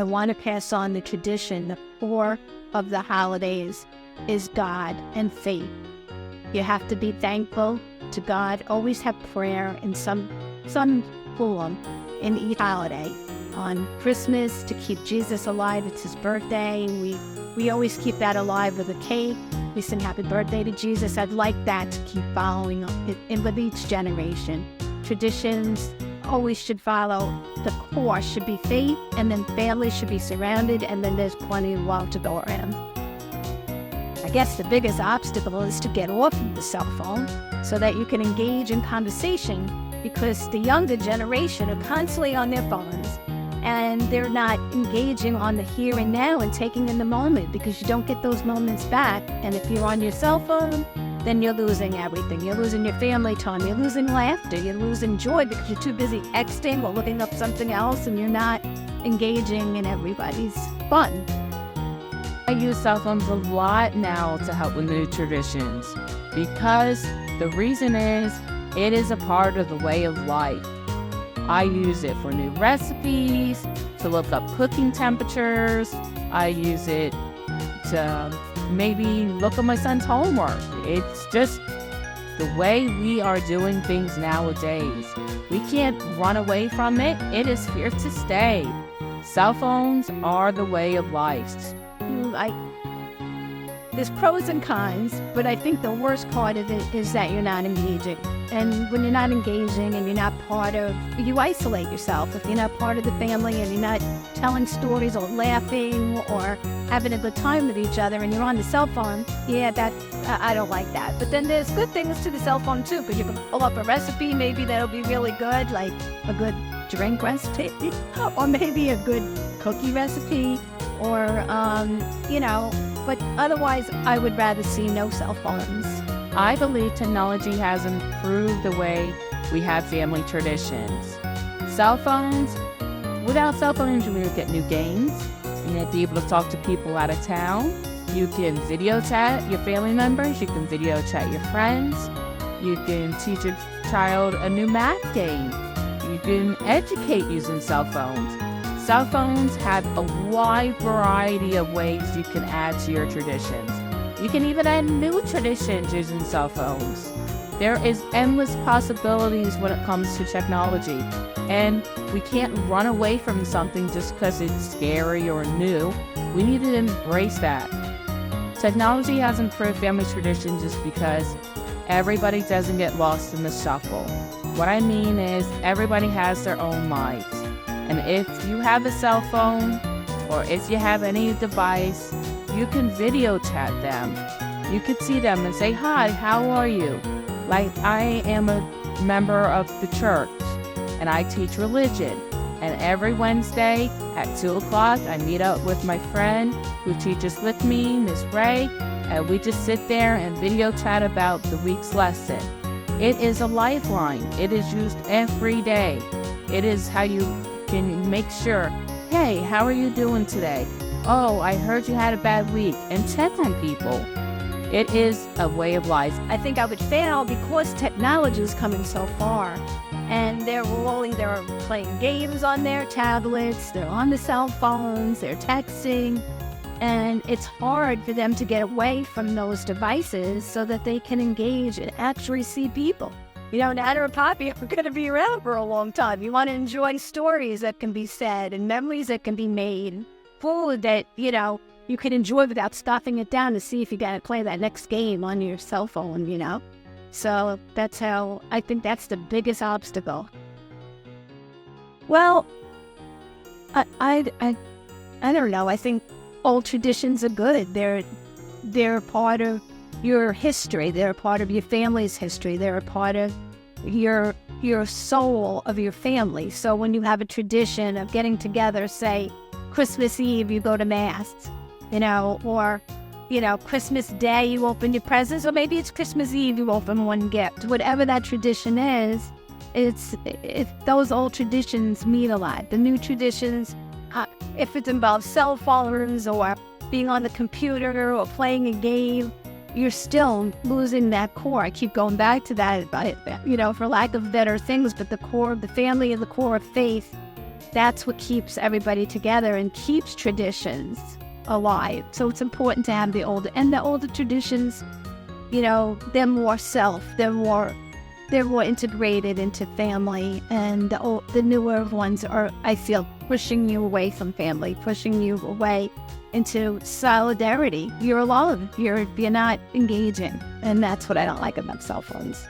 I want to pass on the tradition. The core of the holidays is God and faith. You have to be thankful to God. Always have prayer in some form in each holiday. On Christmas, to keep Jesus alive, it's his birthday. We always keep that alive with a cake. We sing happy birthday to Jesus. I'd like that to keep following with each generation. Traditions always should follow. The core should be faith, and then families should be surrounded, and then there's plenty of love to go around. I guess the biggest obstacle is to get off of the cell phone so that you can engage in conversation, because the younger generation are constantly on their phones and they're not engaging on the here and now and taking in the moment, because you don't get those moments back. And if you're on your cell phone, then you're losing everything. You're losing your family time. You're losing laughter. You're losing joy because you're too busy texting or looking up something else, and you're not engaging in everybody's fun. I use cell phones a lot now to help with new traditions, because the reason is it is a part of the way of life. I use it for new recipes, to look up cooking temperatures. I use it to maybe look at my son's homework. It's just the way we are doing things nowadays. We can't run away from it. It is here to stay. Cell phones are the way of life. There's pros and cons, but I think the worst part of it is that you're not engaging. And when you're not engaging and you're not you isolate yourself. If you're not part of the family and you're not telling stories or laughing or having a good time with each other and you're on the cell phone, I don't like that. But then there's good things to the cell phone too, because you can pull up a recipe, maybe that'll be really good, like a good drink recipe, or maybe a good cookie recipe, or, but otherwise I would rather see no cell phones. I believe technology has improved the way we have family traditions. Without cell phones, you would get new games. You'd be able to talk to people out of town. You can video chat your family members. You can video chat your friends. You can teach a child a new math game. You can educate using cell phones. Cell phones have a wide variety of ways you can add to your traditions. You can even add new traditions using cell phones. There is endless possibilities when it comes to technology, and we can't run away from something just because it's scary or new. We need to embrace that. Technology has improved family traditions just because everybody doesn't get lost in the shuffle. What I mean is everybody has their own lives. And if you have a cell phone, or if you have any device, you can video chat them. You can see them and say, "Hi, how are you?" Like, I am a member of the church and I teach religion. And every Wednesday at 2 o'clock, I meet up with my friend who teaches with me, Miss Ray, and we just sit there and video chat about the week's lesson. It is a lifeline. It is used every day. It is how you can make sure, "Hey, how are you doing today? Oh, I heard you had a bad week," and check on people. It is a way of life. I think I would fail because technology is coming so far, and they're playing games on their tablets, they're on the cell phones, they're texting, and it's hard for them to get away from those devices so that they can engage and actually see people. Nana and Poppy are going to be around for a long time. You want to enjoy stories that can be said and memories that can be made, food that, you can enjoy without stuffing it down to see if you got to play that next game on your cell phone, So that's how, I think that's the biggest obstacle. Well, I don't know. I think old traditions are good. They're part of your history. They're a part of your family's history. They're a part of your soul of your family. So when you have a tradition of getting together, say Christmas Eve, you go to Mass, or Christmas Day, you open your presents, or maybe it's Christmas Eve, you open one gift. Whatever that tradition is, those old traditions mean a lot. The new traditions, if it involves cell phones or being on the computer or playing a game, you're still losing that core. I keep going back to that, for lack of better things, but the core of the family and the core of faith that's what keeps everybody together and keeps traditions alive. So it's important to have the older traditions, they're more they're more integrated into family, and the newer ones are, I feel, pushing you away from family, pushing you away into solidarity. You're alone. You're not engaging, and that's what I don't like about cell phones.